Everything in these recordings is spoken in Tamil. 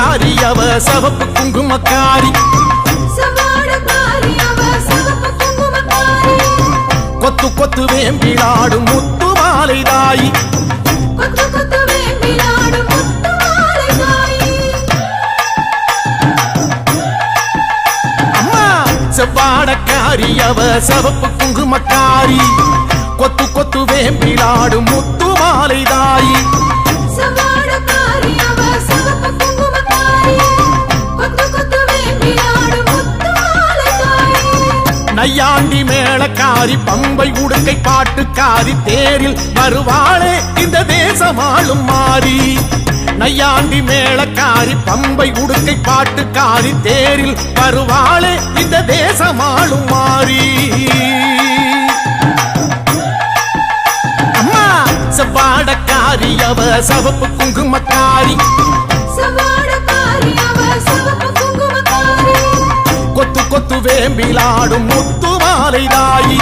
சவாடக்காரி அவ சவப்பு குங்குமக்காரி கொத்து கொத்து வேம்பிலாடும் முத்து மாலை தாயி அம்மா சவாடக்காரி அவ சவப்பு குங்குமக்காரி கொத்து கொத்து வேம்பிலாடும் முத்து மாலை தாயி நையாண்டி மேளக்காரி பம்பை உடுக்கை பாட்டுக்காரி தேரில் வருவாளே இந்த தேசமாளும் மாறி நையாண்டி மேளக்காரி பம்பை உடுக்கை பாட்டுக்காரி தேரில் வருவாளே இந்த தேசமாளும் மாறி அம்மா சவாடக்காரி அவ சவப்பு குங்குமக்காரி கொத்து கொத்து வேம்பிலாடும் முத்து மாலை தாயி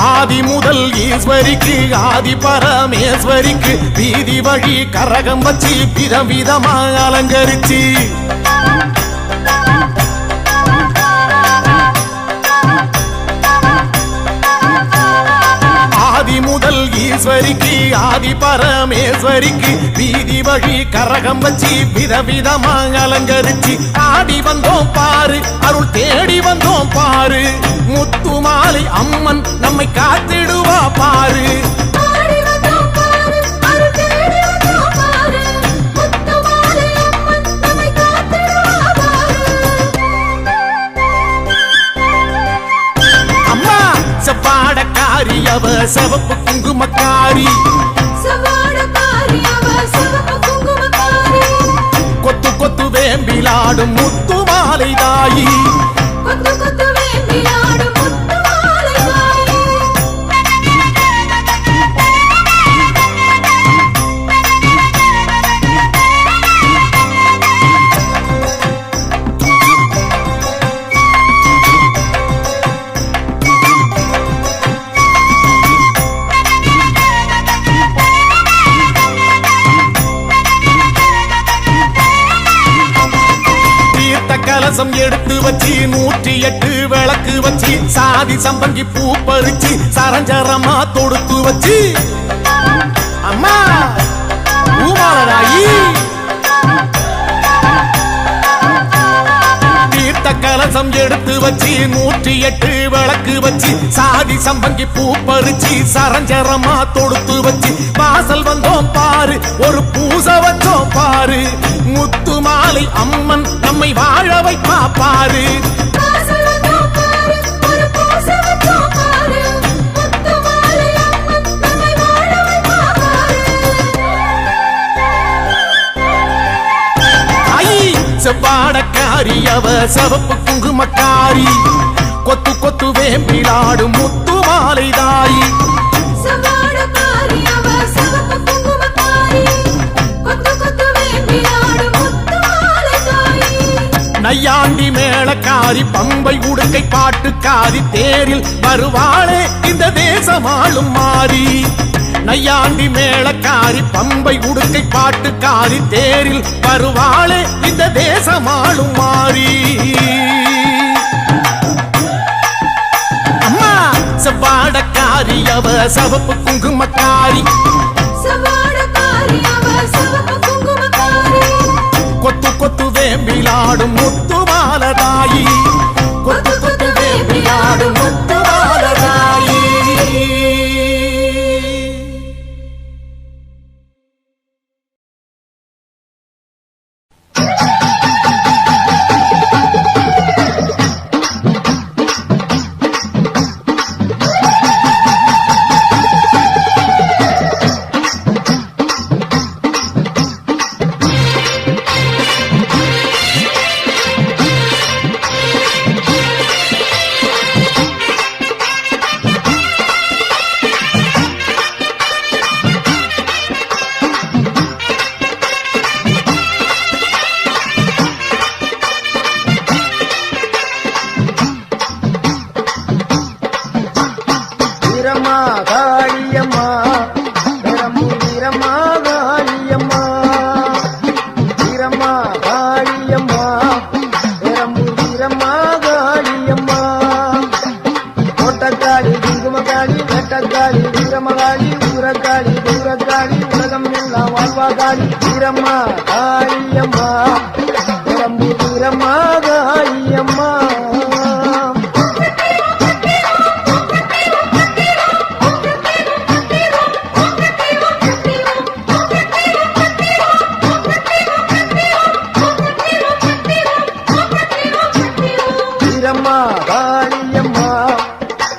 ஆதி முதல் ஈஸ்வரிக்கு ஆதி பரமேஸ்வரிக்கு வீதி வழி கரகம் வச்சு விதவிதமா அலங்கரிச்சு ஆதி முதல் ஈஸ்வரிக்கு ஆதி பரமேஸ்வரிக்கு வீதி வழி கரகம் வச்சு விதவிதமா அலங்கரிச்சு ஆடி வந்தோம் பாரு அருள் தேடி வந்தோம் பாரு முத்து மாலை அம்மன் நம்மை காத்திடுவா பாரு அம்மா சவாடக்காரி அவ சவப்பு குங்குமக்காரி கொத்து கொத்து வேம்பிலாடும் முத்து மாலை தாயி கலசம் எடுத்து வச்சு 108 விளக்கு வச்சு சாதி சம்பங்கி பூ பறிச்சு சரஞ்சரமா தொடுத்து வச்சு அம்மா பூமாலராயி தீர்த்த கலசம் எடுத்து வச்சு 108 விளக்கு வச்சு சாதி சம்பங்கி பூ பறிச்சு சரஞ்சரமா தொடுத்து வச்சு வாசல் வந்தோம் பாரு ஒரு பூச வச்சோம் பாரு முத்து மாலை அம்மன் நம்மை வாழ வைப்பா பாரு செவ்வாடக்காரி அவ சவப்பு குங்குமக்காரி கொத்து கொத்து வேம்பிலாடும் முத்து மாலை தாயி நையாண்டி மேளக்காரி பம்பை உடுக்கை பாட்டுக்காரி தேரில் வருவாளே இந்த தேசமாளும் மாறி நையாண்டி மேளக்காரி பம்பை உடுக்கை பாட்டுக்காரி தேரில் வருவாளே இந்த தேசமாளும் மாறி அம்மா செவ்வாடக்காரி அவ சவப்பு குங்குமக்காரி கொத்து கொத்து வேம்பிலாடும் முத்து மாலை தாயி கொத்து கொத்து வேம்பிலாடும் முத்து மாலை தாயி காளி வீரம்மா காளியம்மா பெரம்பூர் வீரம்மா காளியம்மா வீரம்மா காளியம்மா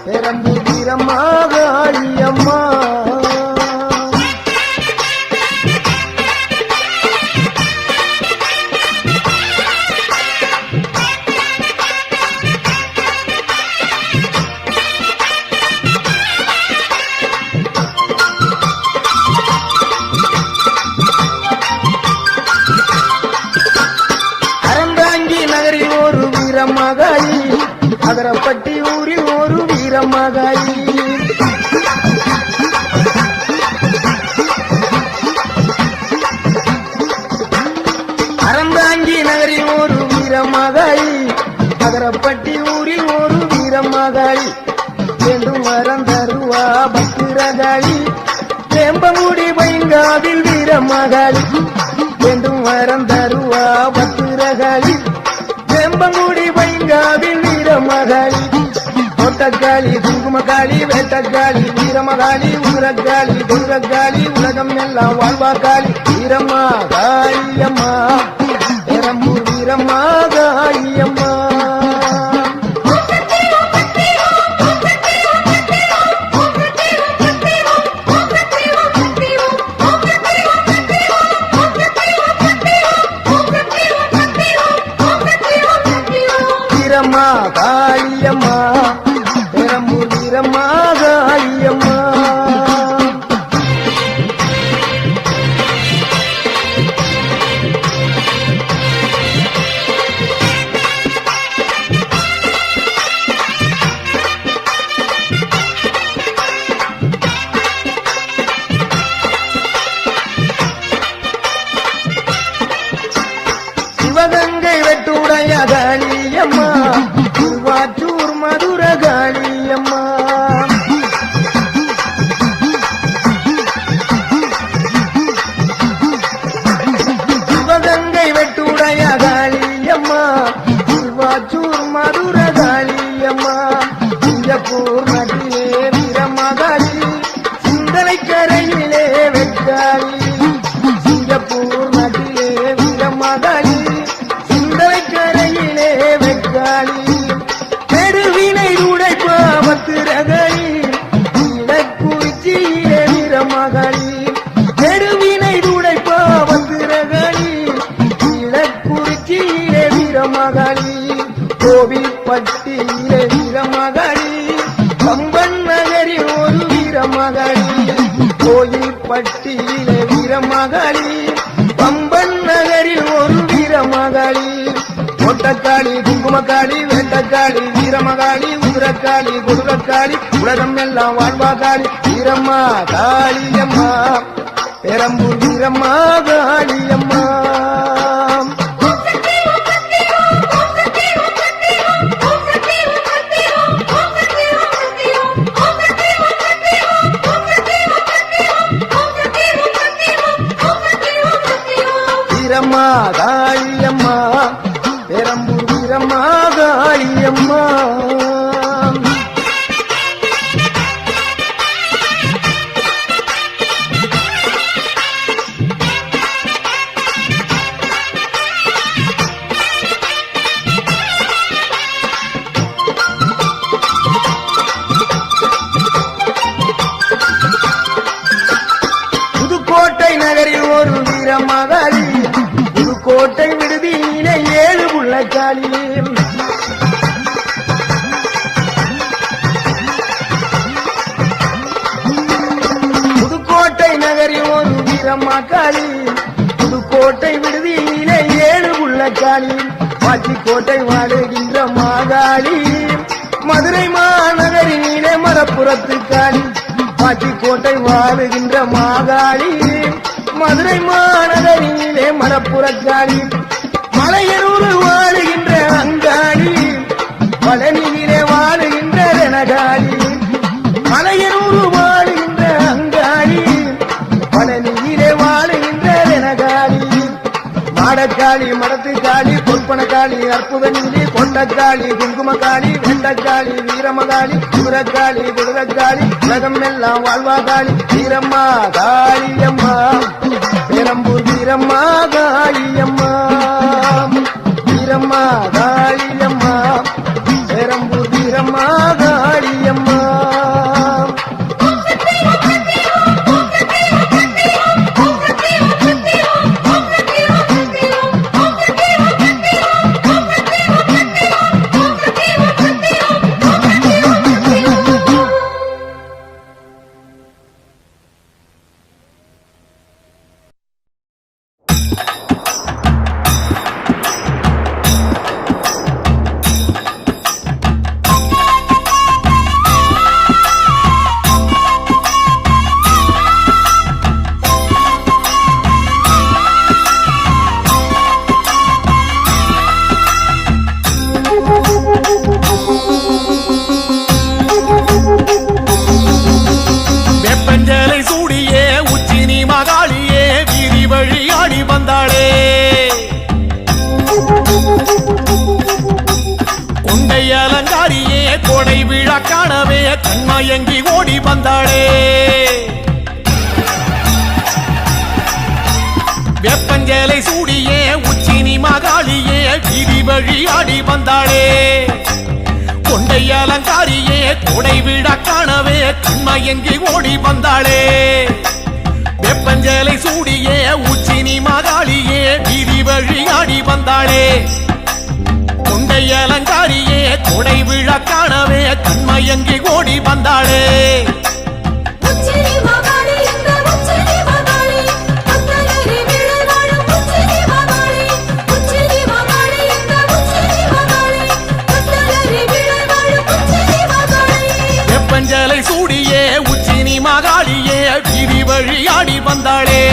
பெரம்பூர் வீரம்மா காளியம்மா வீரமகாளி அகரப்பட்டி ஊரில் ஒரு வீரமகாளி அறந்தாங்கி நகரில் ஒரு வீரமகாளி அகரப்பட்டி ஊரில் ஒரு வீரமகாளி வேண்டும் வரம் தருவா பத்திரகாளி வேம்பமுடி பைங்காவில் வீரமகாளி வேண்டும் வரம் தருவா பத்திரகாளி வேம்பங்குடி பைங்காவில் வீரமகாளி தோட்டக்காளி குங்குமக்காளி வேட்டக்காளி வீரமகாளி உரக்காளி துர்காளி உலகம் எல்லாம் வாழ்வாக்காளி வீரம்மா காளியம்மா பெரம்பூர் வீரம்மா காளியம்மா வீரம்மா காளியம்மா பெரம்பூர் வீரம்மா காளியம்மா சிவகங்கை வெட்டுடைய காளியம்மா திருவாச்சூர் மதுர காளியம்மா சிவகங்கை வெட்டுடைய காளியம்மா திருவாச்சூர் மதுர காளியம்மா சிங்கப்பூர் நதியிலே வீரமகாளி சிந்தனை கரையிலே வெட்டாளி சிங்கப்பூர் நதியிலே வீரமகாளி சிந்தனை கரையிலே வெட்டாளி பெருவினை உடைப்பா பத்திரகாளி இலக்குறிச்சியிலே வீரமகாளி பெருவினை உடைப்பா பத்திரகாளி இலக்குறிச்சியிலே வீரமகாளி கோவில்பட்டியிலே வீரமகாளி கம்பன் நகரில் ஒரு வீரமகாளி கோயில்பட்டியிலே வீரமகாளி கம்பன் நகரில் ஒரு வீரமகாளி தோட்டக்காளி குங்குமக்காளி வேட்டக்காளி வீரமகாளி உதிரக்காளி குடுரக்காளி உலகம் எல்லாம் வாழ்வாக்காளி வீரம்மா காளியம்மா பெரம்பூர் வீரம்மா காளியம்மா வீரம்மா காளியம்மா பெரம்பூர் வீரம்மா காளியம்மா புதுக்கோட்டை நகரில் ஒரு வீரமகாளி புதுக்கோட்டை விடுதியிலே 7 புள்ளக்காளி புதுக்கோட்டை நகரில் ஒரு வீரமகாளி புதுக்கோட்டை விடுதியிலே 7 புள்ளக்காளி பாச்சிக்கோட்டை வாழுகின்ற மாகாளி மதுரை மாநகரினிலே மரப்புறத்து காளி பாச்சிக்கோட்டை வாழுகின்ற மாகாளி மதுரை மாநகரினிலே மரப்புறக்காளி மலையனூர் வாழுகின்ற அங்காளி பழனியிலே வாழுகின்ற ரணகாளி மலையனூர் வாழுகின்ற அங்காளி பழனியிலே வாழுகின்ற மாடக்காளி மடத்துக்காளி பொற்பனக்காளி அற்புத நீலி கொண்டக்காளி குங்குமக்காளி வெண்டக்காளி வீரமகாளி குதிரக்காளி குதிரக்காளி உலகம் எல்லாம் வாழ்வாகாளி வீரம்மா காளியம்மா பெரம்பூர் வீரம்மா காளியம்மா வீரம்மா காளியம்மா பெரம்பூர் வீரம்மா காளியம்மா காணவே கண்மயங்கி ஓடி வந்தாளே வெப்பஞ்சலை சூடியே உச்சினி மகாளியே வீதி வழி ஆடி வந்தாளே கொண்டை அலங்காரியே கொடை விழா காணவே கண்மயங்கி ஓடி வந்தாளே வெப்பஞ்சலை சூடியே உச்சினி மகாளியே வீதி வழி ஆடி வந்தாளே கொண்டை அலங்காரியே கொடை விழா காணவே கண்மயங்கி ஓடி வந்தாளே வெப்பஞ்சலை சூடியே உச்சினி மகாளியே வீதி வழி ஆடி வந்தாளே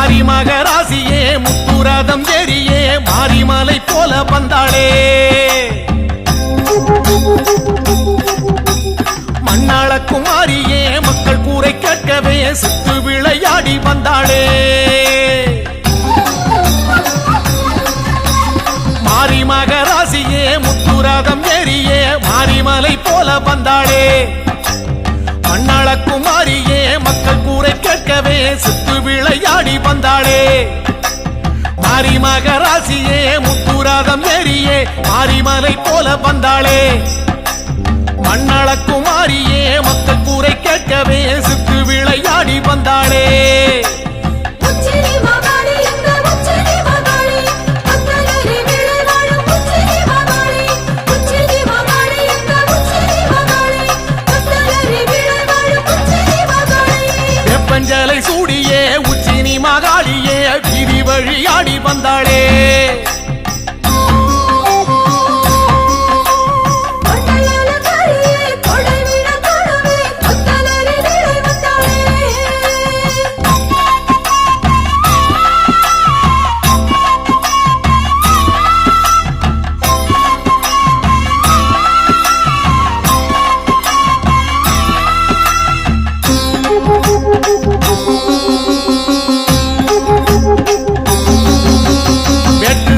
மாரி மகராசியே முத்துரதம் ஏறியே மாரிமலை போல வந்தாளே மண்ணாள குமாரியே மக்கள் கூரை கேட்கவே சுத்து விளையாடி வந்தாளே மாரி மகராசியே முத்துரதம் ஏறியே மாரிமலை போல வந்தாளே மண்ணாள குமாரியே மக்கள் கூரை கேட்கவே சுத்து விளையாடி வந்தாளே மாரி மகராசியே முத்துரதம் ஏறியே மாரிமலை போல வந்தாளே மண்ணாள குமாரியே மக்கள் கூரை கேட்கவே சுத்து விளையாடி வந்தாளே வெப்பஞ்சலை சூடியே உச்சினி மகாளியே வீதி வழி ஆடி வந்தாளே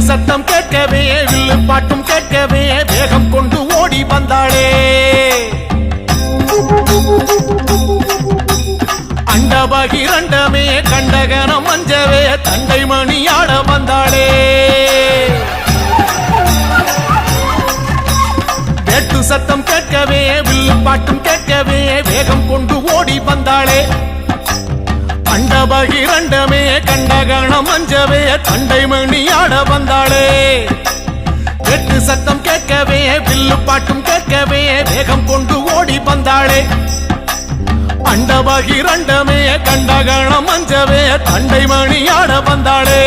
சத்தம் கேட்கவே வில்லு பாட்டும் கேட்கவே வேகம் கொண்டு ஓடி வந்தாளே அண்டபகிரண்டமே கண்டகனம் மஞ்சவே தண்டை மணியாட வந்தாளே வேட்டு சத்தம் கேட்கவே வில்லு பாட்டும் கேட்கவே வேகம் கொண்டு ஓடி வந்தாளே அண்டபகிரண்டமே கண்டகணம் மஞ்சவே தண்டை மணியாட வந்தாளே வெட்டு சத்தம் கேட்கவே வில்லு பாட்டும் கேட்கவே வேகம் கொண்டு ஓடி வந்தாளே அண்டபகிரண்டமே கண்டகணம் மஞ்சவே தண்டை மணியாட வந்தாளே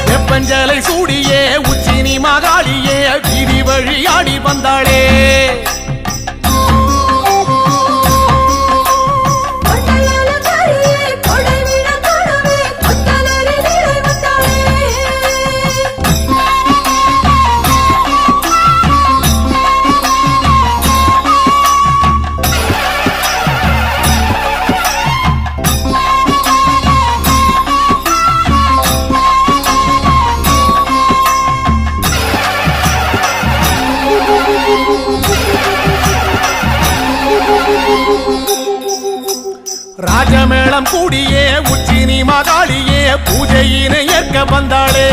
வெப்பஞ்சலை சூடியே உச்சினி மகாளியே வீதி வழியாடி வந்தாளே ராஜமேளம் கூடியே உச்சினி மகாளியே பூஜையினை ஏற்க வந்தாளே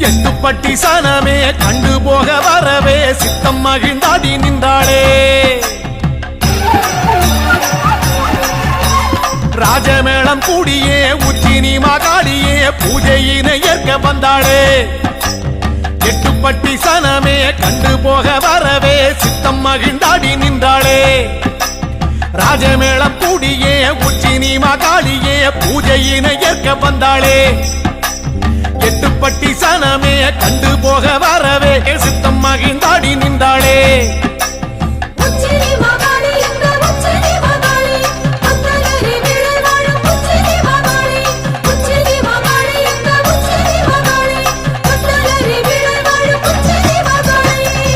எட்டுப்பட்டி சனமே கண்டு போக வரவே சித்தம் மகிழ்ந்தாடி நின்றாளே ராஜமேளம் கூடியே உச்சினி மகாளியே பூஜையினை ஏற்க வந்தாளே எட்டுப்பட்டி சனமே கண்டு போக வரவே சித்தம் மகிழ்ந்தாடி நின்றாளே ராஜமேளம் கூடியே உச்சினி மகாளியே பூஜையினை ஏற்க வந்தாளே எட்டுப்பட்டி சனமே கண்டு போக வரவே சித்தம் மகிழ்ந்தாடி நின்றாளே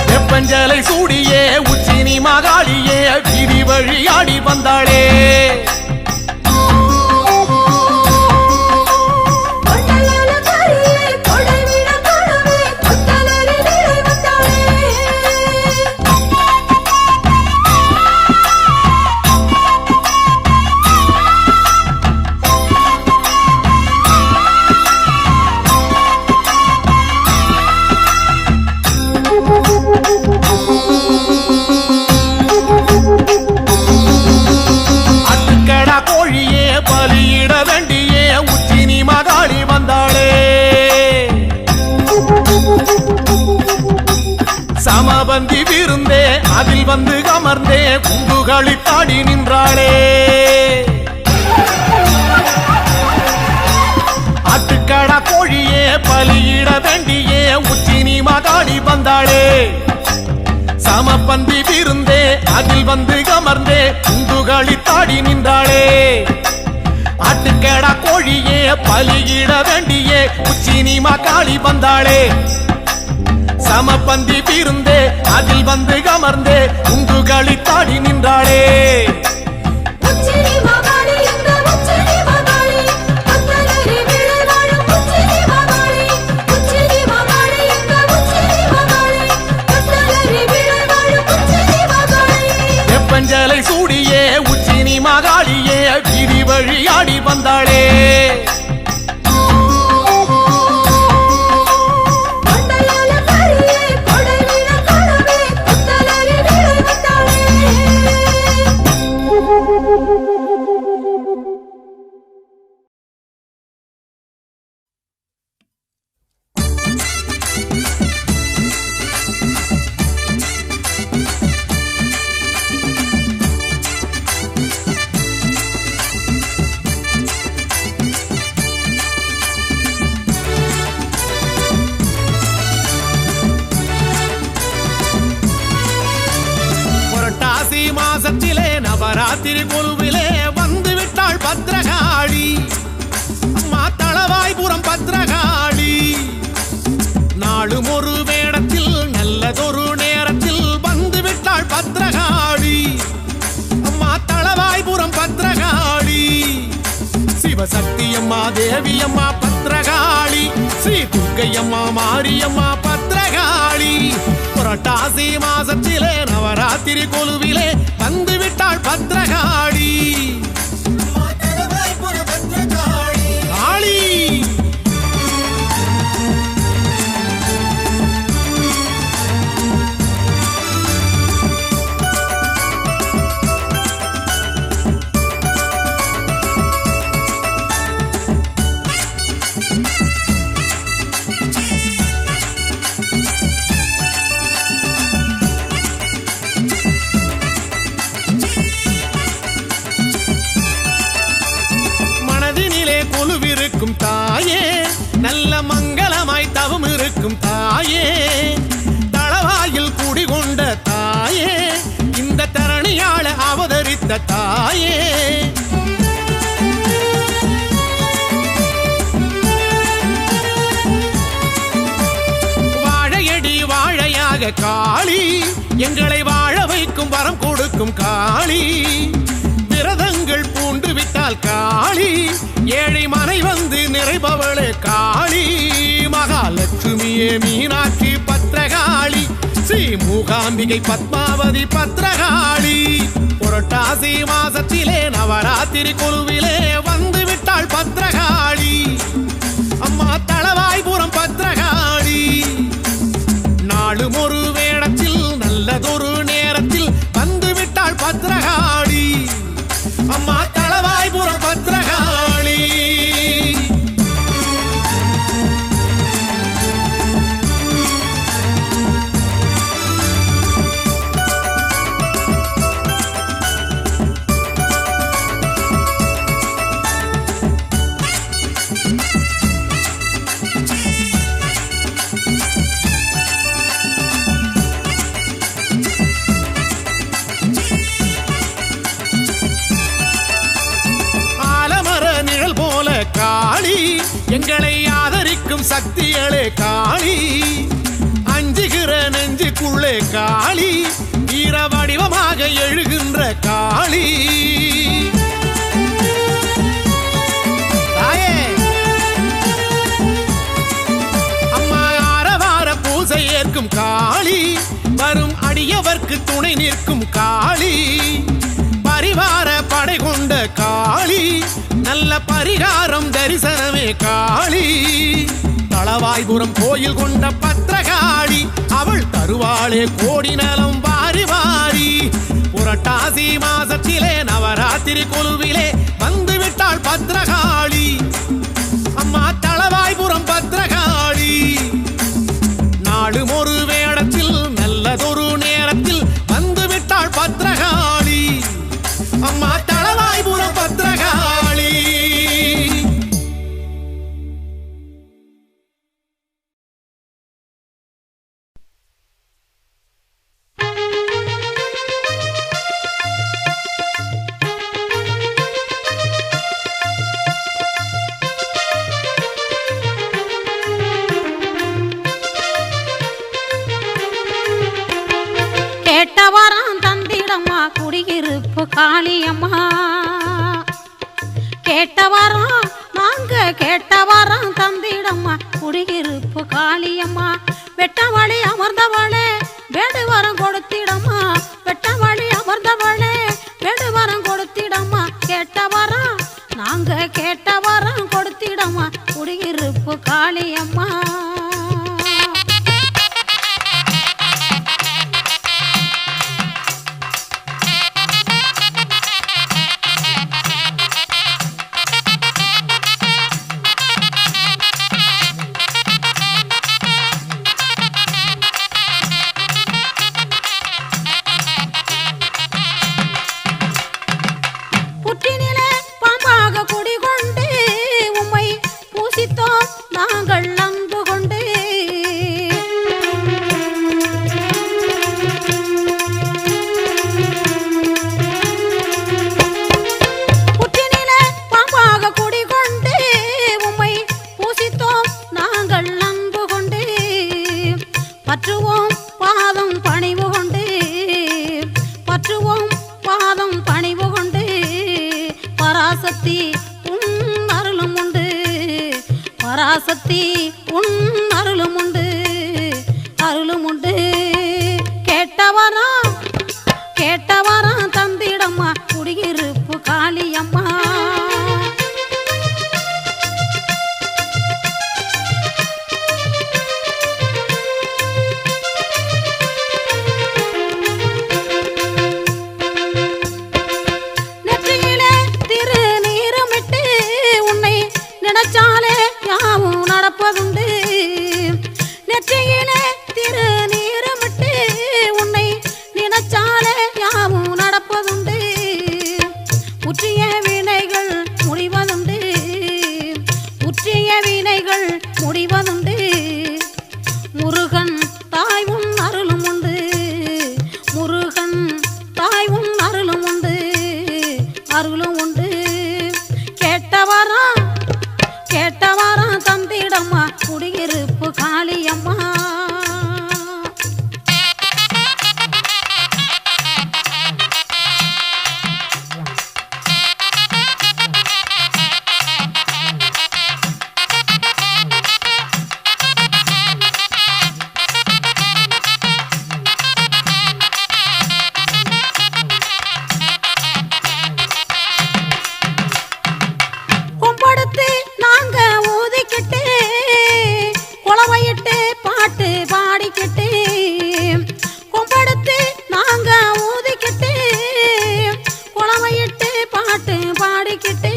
வெப்பஞ்சலை சூடியே உச்சினி மகாளியே வீதி வழியாடி வந்தாளே சமபந்தி விருந்தே அதில் வந்து அமர்ந்தே குண்டுகளித்தாடி நின்றாளே ஆட்டுக்கடா கோழியே பலியிட வேண்டியே உச்சினி மகாளி வந்தாளே சமபந்தி விருந்தே அதில் வந்து அமர்ந்தே குண்டுகளித்தாடி நின்றாளே ஆட்டுக்கடா கோழியே பலியிட வேண்டியே உச்சினி மகாளி வந்தாளே சமபந்தி விருந்தே அதில் வந்து அமர்ந்தே குண்டுகளித்தாடி நின்றாளே வெப்பஞ்சலை சூடியே உச்சினி மகாளியே வீதி வழியாடி வந்தாளே மாசத்திலே நவராத்திரி குழுவிலே வந்து விட்டாள் பத்ரகாளி அம்மா தளவாய்புரம் பத்ரகாளி நாளும் ஒரு வேடத்தில் நல்லதொரு நேரத்தில் வந்து விட்டாள் பத்ரகாளி அம்மா தளவாய்புரம் பத்ரகாளி சிவசக்தி அம்மா தேவி அம்மா பத்ரகாளி ஸ்ரீ துர்க்கை அம்மா மாரியம்மா பத்ரகாளி புரட்டாசி மாசத்திலே நவராத்திரி கொலுவிலே வந்து விட்டாள் பத்ரகாளி காளி காக்கும் தாயே, தளவாயில் குடிகொண்ட தாயே, இந்த தரணியாள அவதரித்த தாயே. வாழையடி வாழையாக காளி, எங்களை வாழ வைக்கும் வரம் கொடுக்கும் காளி. விரதங்கள் பூண்டு விட்டால் காளி, ஏழை மனை வந்து நிறைபவளே காளி. மகாலட்சுமியே மீனாட்சி பத்ரகாளி, ஸ்ரீ மூகாம்பிகை பத்மாவதி பத்ரகாளி. புரட்டாசி மாசத்திலே நவராத்திரி குழுவிலே வந்து விட்டாள் பத்ரகாளி. அம்மா தளவாய்புரம் பத்ரகாளி. நாளும் ஒரு வேடத்தில் நல்லதொரு நேரத்தில் வந்து விட்டாள் பத்ரகாளி. அம்மா தளவாய்புரம் பத்ரகாளி. காளி, எங்களை ஆதரிக்கும் சக்திகளே காளி. அஞ்சுகிற நெஞ்சுக்குள்ளே காளி, வீர வடிவமாக எழுகின்ற காளி. அம்மா ஆரவார பூசை ஏற்கும் காளி, வரும் அடியவர்க்கு துணை நிற்கும் காளி. பரிவார படை கொண்ட காளி, நல்ல பரிகாரம் தரிசனமே காளி. தளவாய்புரம் கோயில் கொண்ட பத்ரகாளி, அவள் தருவாளே கோடி நலம் வாரி வாரி. புரட்டாசி மாசத்திலே நவராத்திரி குழுவிலே வந்து விட்டாள் பத்ரகாளி. அம்மா தளவாய்புரம் பத்ரகாளி. நாளும் ஒரு வேடத்தில் நல்லதொரு நேரத்தில் வந்து விட்டாள் பத்ரகாளி. அம்மா தளவாய்புரம் பத்ரகாளி. கேட்டவரம் தந்திடம்மா குடியிருப்பு காளியம்மா. கேட்டவரம் நாங்க கேட்டவரம் தந்திடம்மா குடியிருப்பு காளியம்மா. வெட்டவழி அமர்ந்தவளே வேடுவரம் கொடுத்திடம்மா. வெட்டவழி அமர்ந்தவளே வேடுவரம் கொடுத்திடம்மா. கேட்டவரம் நாங்க கேட்டவரம் கொடுத்திடம்மா குடியிருப்பு காளியம்மா. நாங்கள் அன்பு கொண்டு புற்றினிலே பாம்பாக குடிகொண்டு உம்மை பூசித்தோம் நாங்கள் அன்பு கொண்டு. பற்றுவோம் பாதம் பணிவு கொண்டு, பற்றுவோம் பாதம் பணிவு கொண்டு. பராசக்தி உன் அருளும் உண்டு, பராசக்தி உன் அருளும் உண்டு, அருளும் உண்டு. கேட்டவரம் கேட்டவரம் தந்திடம்மா குடியிருப்பு காளியம்மா. நெற்றியிலே திருநீருமிட்டு உன்னை நினைச்சாலே யாவும் நடப்பதுண்டு. நெற்றியிலே திருநீருமிட்டு உன்னை நினைச்சாலே யாவும் நடப்பதுண்டு. புற்றிய அருளும் உண்டு. கேட்டவரம் தந்திடம்மா குடியிருப்பு காளியம்மா. கும்படுத்து நாங்க ஊதிக்கிட்டு குளவையிட்டு பாட்டு பாடிக்கிட்டு, கும்படுத்து நாங்க ஊதிக்கிட்டு குளவையிட்டு பாட்டு பாடிக்கிட்டு,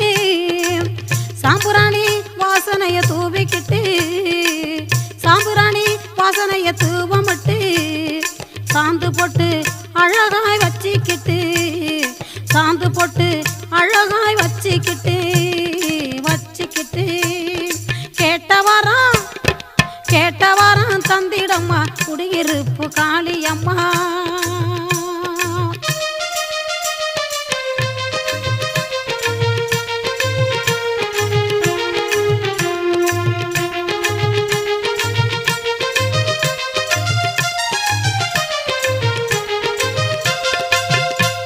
சாம்புராணி வாசனைய தூவிக்கிட்டு, சாம்புராணி வாசனைய தூவமிட்டு, சாந்து போட்டு அழகாய் வச்சிக்கிட்டு, சாந்து போட்டு அழகாய் வச்சிக்கிட்டு கேட்டவரம் தந்திடம்மா குடியிருப்பு காளியம்மா.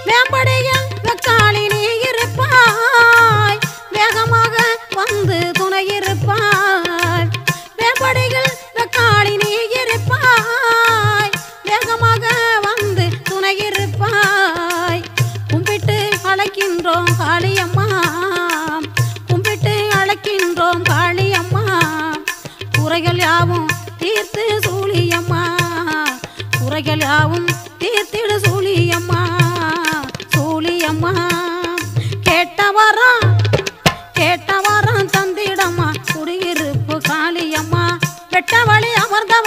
வேம்படியில் வெக்காளி நீ இருப்பாய், வேகமாக வந்து துணை இருப்பாய். வேம்படியில் வெக்காளி நீ இருப்பாய், வேகமாக வந்து துணை இருப்பாய். கும்பிட்டு அழைக்கின்றோம் காளியம்மா, கும்பிட்டு அழைக்கின்றோம் காளியம்மா. குறைகள் யாவும் தீர்த்து சூழியம்மா, குறைகள் யாவும் தீர்த்திடு சூழியம்மா, சூழியம்மா. கேட்டவரம் தந்திடம்மா குடியிருப்பு காளியம்மா. வெட்ட வழி அமர்ந்தவ